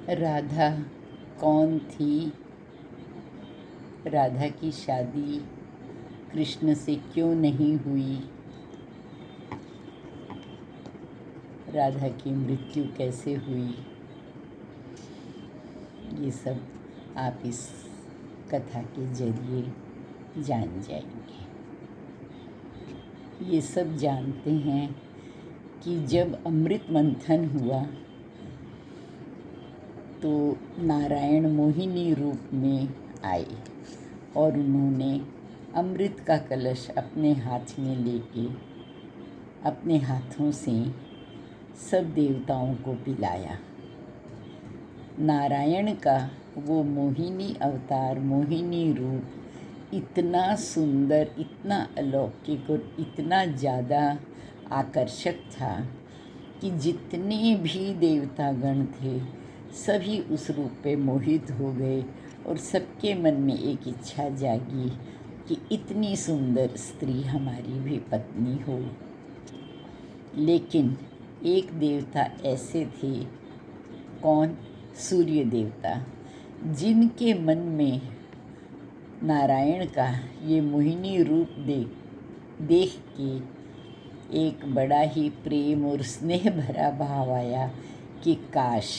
राधा कौन थी? राधा की शादी कृष्ण से क्यों नहीं हुई? राधा की मृत्यु कैसे हुई? ये सब आप इस कथा के जरिए जान जाएंगे। ये सब जानते हैं कि जब अमृत मंथन हुआ तो नारायण मोहिनी रूप में आए और उन्होंने अमृत का कलश अपने हाथ में लेके अपने हाथों से सब देवताओं को पिलाया। नारायण का वो मोहिनी अवतार, मोहिनी रूप इतना सुंदर, इतना अलौकिक और इतना ज़्यादा आकर्षक था कि जितने भी देवतागण थे सभी उस रूप पे मोहित हो गए और सबके मन में एक इच्छा जागी कि इतनी सुंदर स्त्री हमारी भी पत्नी हो। लेकिन एक देवता ऐसे थे, कौन? सूर्य देवता, जिनके मन में नारायण का ये मोहिनी रूप देख के एक बड़ा ही प्रेम और स्नेह भरा भाव आया कि काश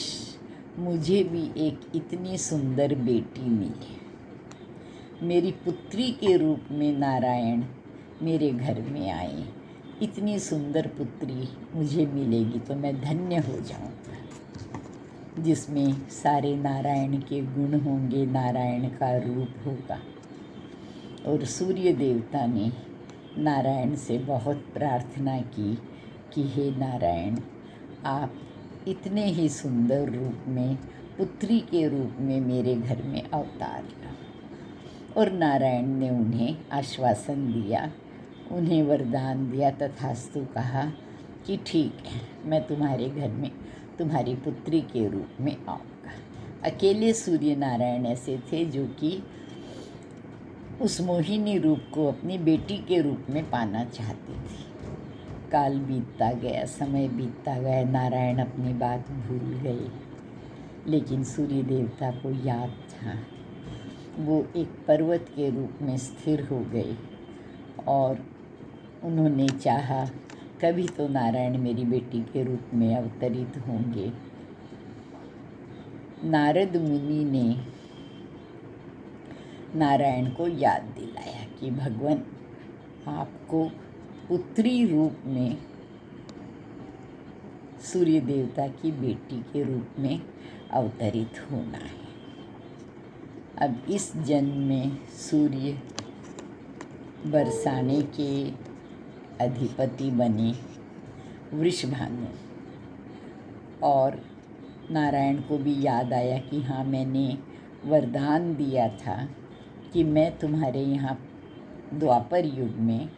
मुझे भी एक इतनी सुंदर बेटी मिले। मेरी पुत्री के रूप में नारायण मेरे घर में आए, इतनी सुंदर पुत्री मुझे मिलेगी तो मैं धन्य हो जाऊंगा, जिसमें सारे नारायण के गुण होंगे, नारायण का रूप होगा। और सूर्य देवता ने नारायण से बहुत प्रार्थना की कि हे नारायण, आप इतने ही सुंदर रूप में, पुत्री के रूप में मेरे घर में अवतार लो। और नारायण ने उन्हें आश्वासन दिया, उन्हें वरदान दिया, तथास्तु कहा कि ठीक है, मैं तुम्हारे घर में तुम्हारी पुत्री के रूप में आऊँगा। अकेले सूर्य नारायण ऐसे थे जो कि उस मोहिनी रूप को अपनी बेटी के रूप में पाना चाहते थे। काल बीतता गया, समय बीतता गया, नारायण अपनी बात भूल गए, लेकिन सूर्य देवता को याद था। वो एक पर्वत के रूप में स्थिर हो गए और उन्होंने चाहा कभी तो नारायण मेरी बेटी के रूप में अवतरित होंगे। नारद मुनि ने नारायण को याद दिलाया कि भगवान, आपको पुत्री रूप में सूर्य देवता की बेटी के रूप में अवतरित होना है। अब इस जन्म में सूर्य बरसाने के अधिपति बने वृषभानु, और नारायण को भी याद आया कि हाँ, मैंने वरदान दिया था कि मैं तुम्हारे यहाँ द्वापर युग में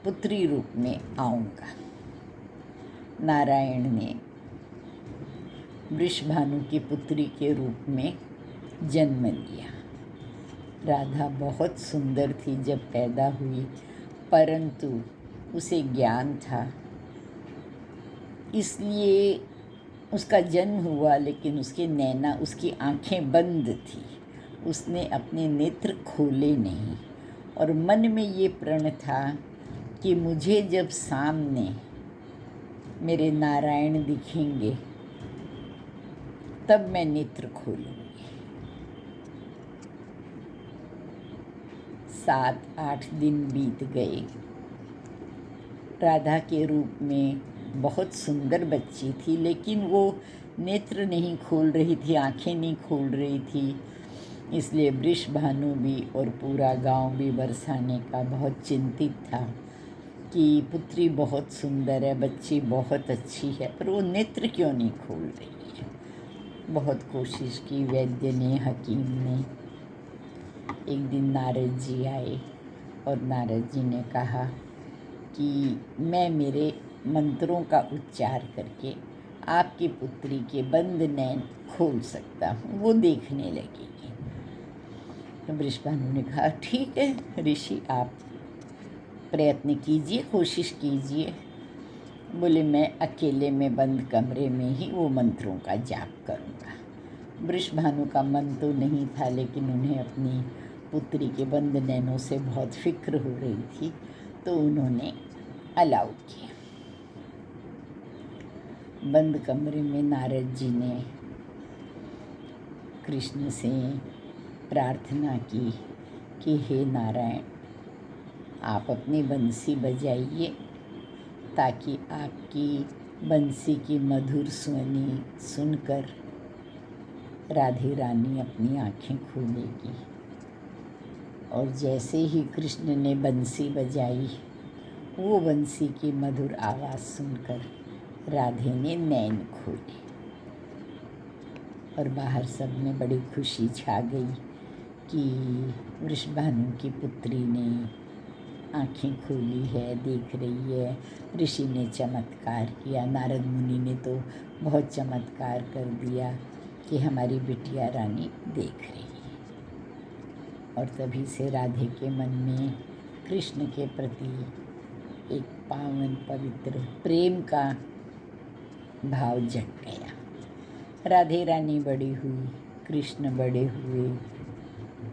पुत्री रूप में आऊँगा। नारायण ने वृषभानु की पुत्री के रूप में जन्म लिया। राधा बहुत सुंदर थी जब पैदा हुई, परंतु उसे ज्ञान था, इसलिए उसका जन्म हुआ, लेकिन उसके नैना, उसकी आँखें बंद थी, उसने अपने नेत्र खोले नहीं। और मन में ये प्रण था कि मुझे जब सामने मेरे नारायण दिखेंगे तब मैं नेत्र खोलूँगी। 7-8 दिन बीत गए। राधा के रूप में बहुत सुंदर बच्ची थी, लेकिन वो नेत्र नहीं खोल रही थी, आँखें नहीं खोल रही थी। इसलिए वृषभानु भी और पूरा गांव भी बरसाने का बहुत चिंतित था कि पुत्री बहुत सुंदर है, बच्ची बहुत अच्छी है, पर वो नेत्र क्यों नहीं खोल रही है। बहुत कोशिश की वैद्य ने, हकीम ने। एक दिन नारद जी आए और नारद जी ने कहा कि मैं मेरे मंत्रों का उच्चार करके आपकी पुत्री के बंद नैन खोल सकता हूँ, वो देखने लगेगी। तो वृषभानु ने कहा ठीक है ऋषि, आप प्रयत्न कीजिए, कोशिश कीजिए। बोले मैं अकेले में बंद कमरे में ही वो मंत्रों का जाप करूँगा। वृषभानु का मन तो नहीं था, लेकिन उन्हें अपनी पुत्री के बंद नैनों से बहुत फिक्र हो रही थी, तो उन्होंने अलाउ किया। बंद कमरे में नारद जी ने कृष्ण से प्रार्थना की कि हे नारायण, आप अपनी बंसी बजाइए ताकि आपकी बंसी की मधुर ध्वनि सुनकर राधे रानी अपनी आँखें खोलेगी। और जैसे ही कृष्ण ने बंसी बजाई, वो बंसी की मधुर आवाज़ सुनकर राधे ने नैन खोले और बाहर सब में बड़ी खुशी छा गई कि वृषभानु की पुत्री ने आँखें खोली है, देख रही है। ऋषि ने चमत्कार किया, नारद मुनि ने तो बहुत चमत्कार कर दिया कि हमारी बिटिया रानी देख रही है। और तभी से राधे के मन में कृष्ण के प्रति एक पावन पवित्र प्रेम का भाव जग गया। राधे रानी बड़ी हुई, कृष्ण बड़े हुए,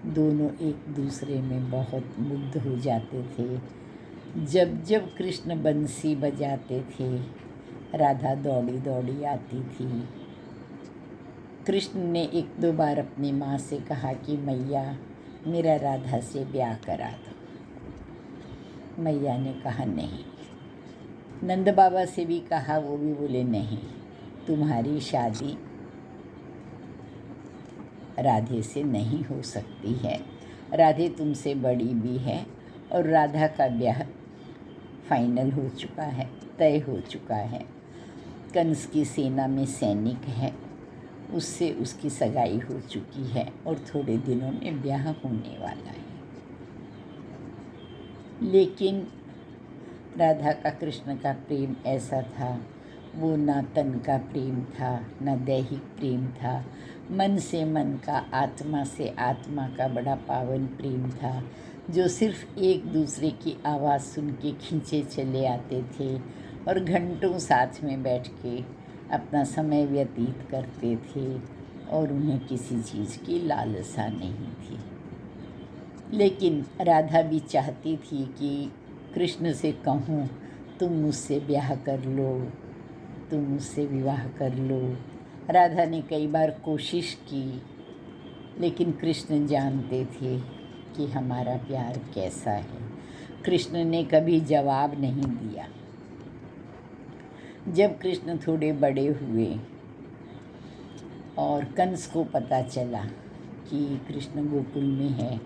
दोनों एक दूसरे में बहुत मुग्ध हो जाते थे। जब जब कृष्ण बंसी बजाते थे, राधा दौड़ी दौड़ी आती थी। कृष्ण ने एक दो बार अपनी माँ से कहा कि मैया, मेरा राधा से ब्याह करा दो। मैया ने कहा नहीं। नंद बाबा से भी कहा, वो भी बोले नहीं, तुम्हारी शादी राधे से नहीं हो सकती है। राधे तुमसे बड़ी भी है और राधा का ब्याह फाइनल हो चुका है, तय हो चुका है। कंस की सेना में सैनिक है, उससे उसकी सगाई हो चुकी है और थोड़े दिनों में ब्याह होने वाला है। लेकिन राधा का कृष्ण का प्रेम ऐसा था, वो ना तन का प्रेम था, ना दैहिक प्रेम था, मन से मन का, आत्मा से आत्मा का बड़ा पावन प्रेम था, जो सिर्फ एक दूसरे की आवाज़ सुन के खींचे चले आते थे और घंटों साथ में बैठ के अपना समय व्यतीत करते थे और उन्हें किसी चीज़ की लालसा नहीं थी। लेकिन राधा भी चाहती थी कि कृष्ण से कहूँ, तुम मुझसे ब्याह कर लो, तुम मुझसे विवाह कर लो। राधा ने कई बार कोशिश की, लेकिन कृष्ण जानते थे कि हमारा प्यार कैसा है। कृष्ण ने कभी जवाब नहीं दिया। जब कृष्ण थोड़े बड़े हुए और कंस को पता चला कि कृष्ण गोकुल में है,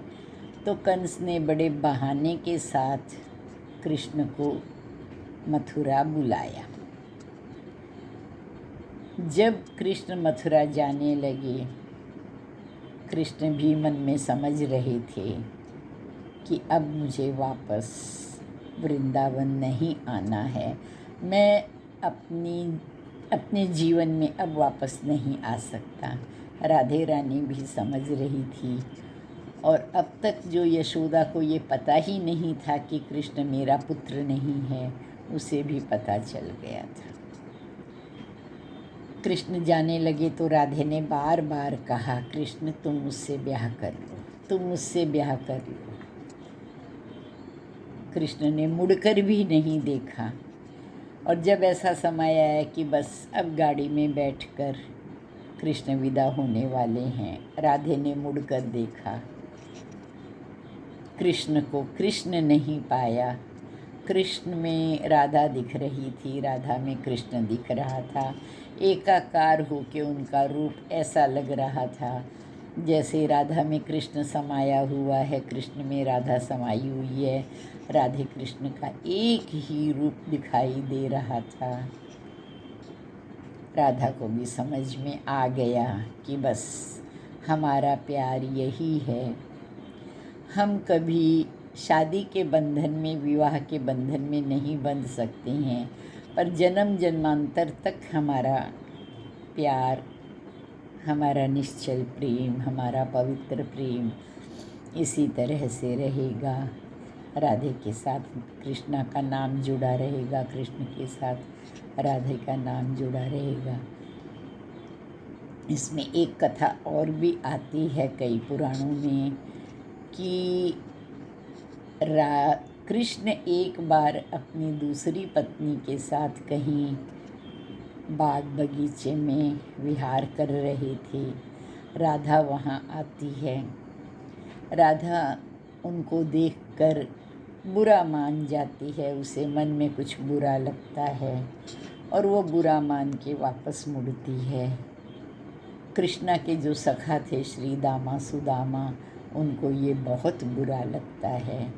तो कंस ने बड़े बहाने के साथ कृष्ण को मथुरा बुलाया। जब कृष्ण मथुरा जाने लगे, कृष्ण भी मन में समझ रहे थे कि अब मुझे वापस वृंदावन नहीं आना है, मैं अपने जीवन में अब वापस नहीं आ सकता। राधे रानी भी समझ रही थी और अब तक जो यशोदा को ये पता ही नहीं था कि कृष्ण मेरा पुत्र नहीं है, उसे भी पता चल गया था। कृष्ण जाने लगे तो राधे ने बार बार कहा, कृष्ण तुम मुझसे ब्याह कर लो, तुम मुझसे ब्याह कर लो। कृष्ण ने मुड़कर भी नहीं देखा और जब ऐसा समय आया कि बस अब गाड़ी में बैठकर कृष्ण विदा होने वाले हैं, राधे ने मुड़कर देखा। कृष्ण को कृष्ण नहीं पाया। कृष्ण में राधा दिख रही थी, राधा में कृष्ण दिख रहा था। एकाकार होके उनका रूप ऐसा लग रहा था जैसे राधा में कृष्ण समाया हुआ है, कृष्ण में राधा समाई हुई है। राधे कृष्ण का एक ही रूप दिखाई दे रहा था। राधा को भी समझ में आ गया कि बस हमारा प्यार यही है। हम कभी शादी के बंधन में, विवाह के बंधन में नहीं बंध सकते हैं, पर जन्म जन्मांतर तक हमारा प्यार, हमारा निश्चल प्रेम, हमारा पवित्र प्रेम इसी तरह से रहेगा। राधे के साथ कृष्णा का नाम जुड़ा रहेगा, कृष्ण के साथ राधे का नाम जुड़ा रहेगा। इसमें एक कथा और भी आती है कई पुराणों में कि कृष्ण एक बार अपनी दूसरी पत्नी के साथ कहीं बाग बगीचे में विहार कर रहे थे। राधा वहाँ आती है। राधा उनको देखकर बुरा मान जाती है, उसे मन में कुछ बुरा लगता है और वो बुरा मान के वापस मुड़ती है। कृष्णा के जो सखा थे श्री दामा सुदामा, उनको ये बहुत बुरा लगता है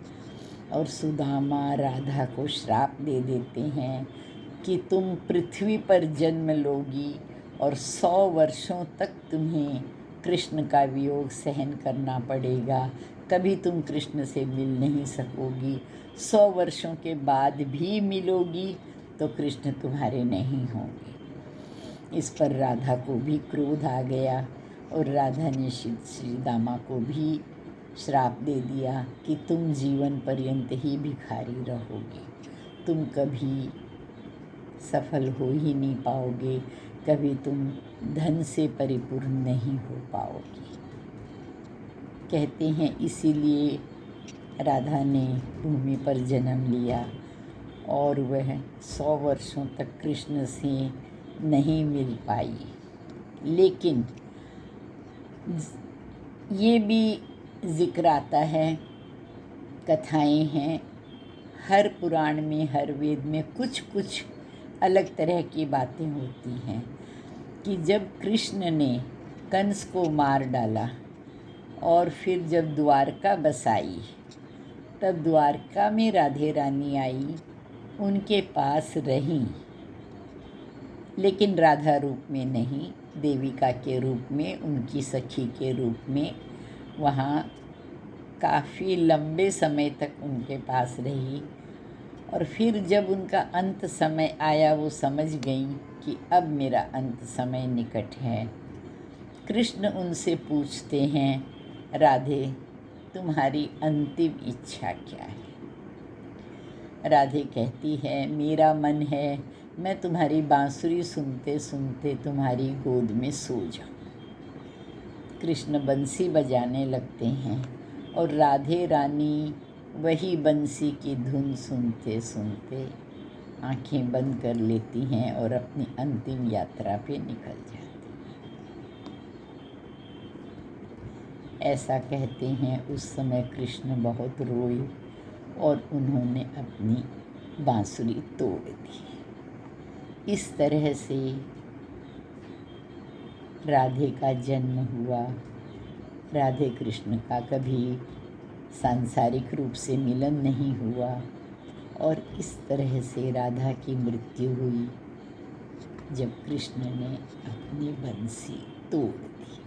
और सुदामा राधा को श्राप दे देते हैं कि तुम पृथ्वी पर जन्म लोगी और 100 वर्षों तक तुम्हें कृष्ण का वियोग सहन करना पड़ेगा, कभी तुम कृष्ण से मिल नहीं सकोगी। 100 वर्षों के बाद भी मिलोगी तो कृष्ण तुम्हारे नहीं होंगे। इस पर राधा को भी क्रोध आ गया और राधा ने श्री दामा को भी श्राप दे दिया कि तुम जीवन पर्यंत ही भिखारी रहोगे, तुम कभी सफल हो ही नहीं पाओगे, कभी तुम धन से परिपूर्ण नहीं हो पाओगे। कहते हैं इसीलिए राधा ने भूमि पर जन्म लिया और वह 100 वर्षों तक कृष्ण से नहीं मिल पाई। लेकिन ये भी जिक्र आता है, कथाएं हैं, हर पुराण में हर वेद में कुछ कुछ अलग तरह की बातें होती हैं कि जब कृष्ण ने कंस को मार डाला और फिर जब द्वारका बसाई, तब द्वारका में राधे रानी आई, उनके पास रहीं, लेकिन राधा रूप में नहीं, देविका के रूप में, उनकी सखी के रूप में वहाँ काफ़ी लंबे समय तक उनके पास रही। और फिर जब उनका अंत समय आया, वो समझ गई कि अब मेरा अंत समय निकट है। कृष्ण उनसे पूछते हैं, राधे तुम्हारी अंतिम इच्छा क्या है? राधे कहती है, मेरा मन है मैं तुम्हारी बांसुरी सुनते सुनते तुम्हारी गोद में सो जाऊं। कृष्ण बंसी बजाने लगते हैं और राधे रानी वही बंसी की धुन सुनते सुनते आंखें बंद कर लेती हैं और अपनी अंतिम यात्रा पे निकल जाती। ऐसा कहते हैं उस समय कृष्ण बहुत रोए और उन्होंने अपनी बांसुरी तोड़ दी। इस तरह से राधे का जन्म हुआ। राधे कृष्ण का कभी सांसारिक रूप से मिलन नहीं हुआ और इस तरह से राधा की मृत्यु हुई जब कृष्ण ने अपनी बंसी तोड़ दी।